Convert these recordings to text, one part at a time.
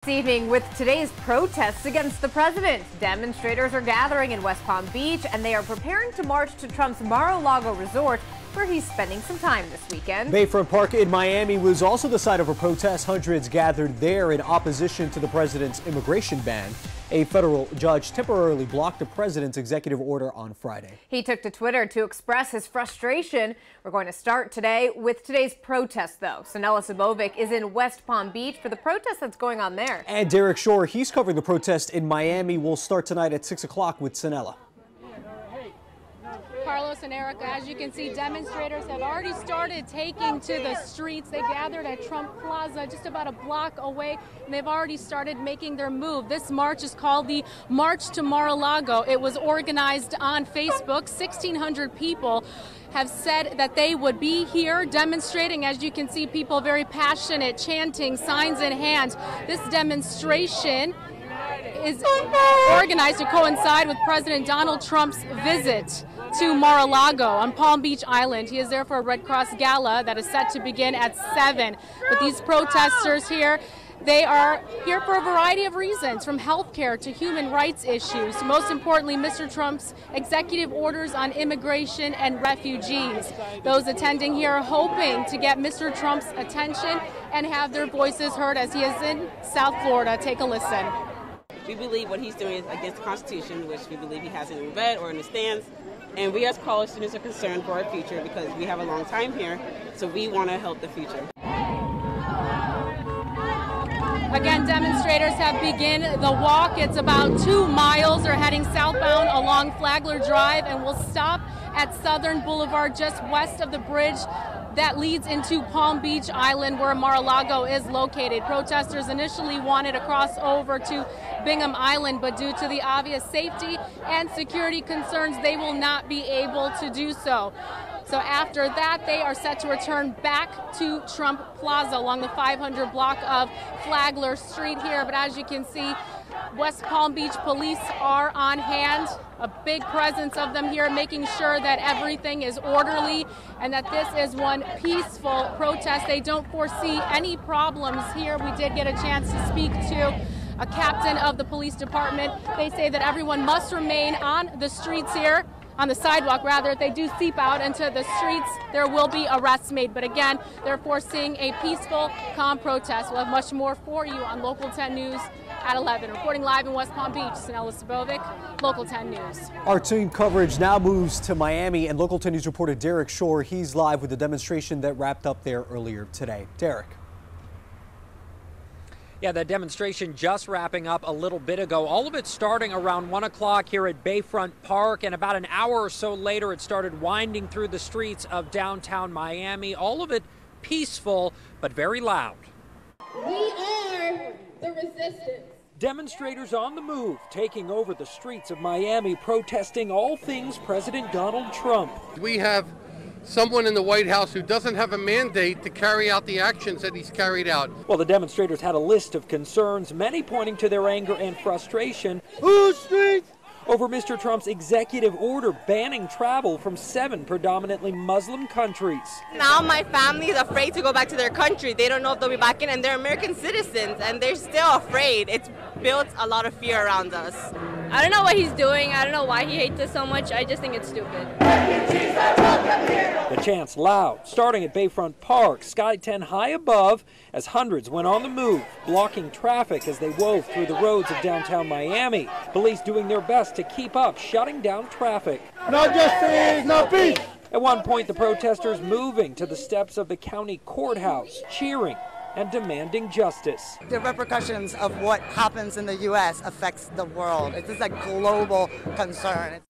This evening, with today's protests against the president, demonstrators are gathering in West Palm Beach, and they are preparing to march to Trump's Mar-a-Lago resort, where he's spending some time this weekend. Bayfront Park in Miami was also the site of a protest. Hundreds gathered there in opposition to the president's immigration ban. A federal judge temporarily blocked the president's executive order on Friday. He took to Twitter to express his frustration. We're going to start today with today's protest, though. Sanella Sabovic is in West Palm Beach for the protest that's going on there. And Derek Shore, he's covering the protest in Miami. We'll start tonight at 6 o'clock with Sanella. Carlos and Erica, as you can see, demonstrators have already started taking to the streets. They gathered at Trump Plaza just about a block away, and they've already started making their move. This march is called the March to Mar-a-Lago. It was organized on Facebook. 1,600 people have said that they would be here demonstrating. As you can see, people very passionate, chanting, signs in hand. This demonstration is organized to coincide with President Donald Trump's visit to Mar-a-Lago on Palm Beach Island. He is there for a Red Cross gala that is set to begin at 7. But these protesters here, they are here for a variety of reasons, from health care to human rights issues. Most importantly, Mr. Trump's executive orders on immigration and refugees. Those attending here are hoping to get Mr. Trump's attention and have their voices heard as he is in South Florida. Take a listen. We believe what he's doing is against the Constitution, which we believe he hasn't read or understands. And we as college students are concerned for our future because we have a long time here, so we want to help the future. Again, demonstrators have begun the walk. It's about 2 miles. They're heading southbound along Flagler Drive and will stop at Southern Boulevard just west of the bridge that leads into Palm Beach Island, where Mar-a-Lago is located. Protesters initially wanted to cross over to Bingham Island, but due to the obvious safety and security concerns, they will not be able to do so. So after that, they are set to return back to Trump Plaza along the 500 block of Flagler Street here. But as you can see, West Palm Beach police are on hand, a big presence of them here, making sure that everything is orderly and that this is one peaceful protest. They don't foresee any problems here. We did get a chance to speak to a captain of the police department. They say that everyone must remain on the streets here, on the sidewalk rather. If they do seep out into the streets, there will be arrests made. But again, they're foreseeing a peaceful, calm protest. We'll have much more for you on Local 10 News at 11. Reporting live in West Palm Beach, Sanella Sabovic, Local 10 News. Our team coverage now moves to Miami, and Local 10 News reporter Derek Shore, he's live with the demonstration that wrapped up there earlier today. Derek. Yeah, the demonstration just wrapping up a little bit ago. All of it starting around 1 o'clock here at Bayfront Park, and about an hour or so later it started winding through the streets of downtown Miami. All of it peaceful, but very loud. We are the resistance. Demonstrators on the move, taking over the streets of Miami, protesting all things President Donald Trump. We have someone in the White House who doesn't have a mandate to carry out the actions that he's carried out. Well, the demonstrators had a list of concerns, many pointing to their anger and frustration over Mr. Trump's executive order banning travel from 7 predominantly Muslim countries. Now my family is afraid to go back to their country. They don't know if they'll be back in, and they're American citizens, and they're still afraid. It's built a lot of fear around us. I don't know what he's doing. I don't know why he hates us so much. I just think it's stupid. The chants loud, starting at Bayfront Park, Sky 10 high above, as hundreds went on the move, blocking traffic as they wove through the roads of downtown Miami. Police doing their best to keep up, shutting down traffic. No justice, no peace. At one point, the protesters moving to the steps of the county courthouse, cheering and demanding justice. The repercussions of what happens in the U.S. affects the world. It is a global concern.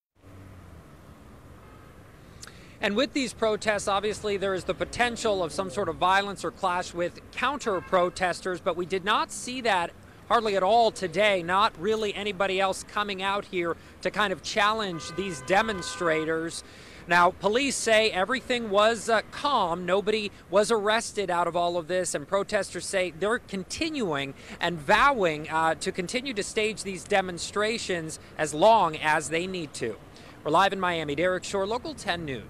And with these protests, obviously, there is the potential of some sort of violence or clash with counter-protesters, but we did not see that hardly at all today. Not really anybody else coming out here to kind of challenge these demonstrators. Now, police say everything was calm. Nobody was arrested out of all of this, and protesters say they're continuing and vowing to continue to stage these demonstrations as long as they need to. We're live in Miami. Derek Shore, Local 10 News.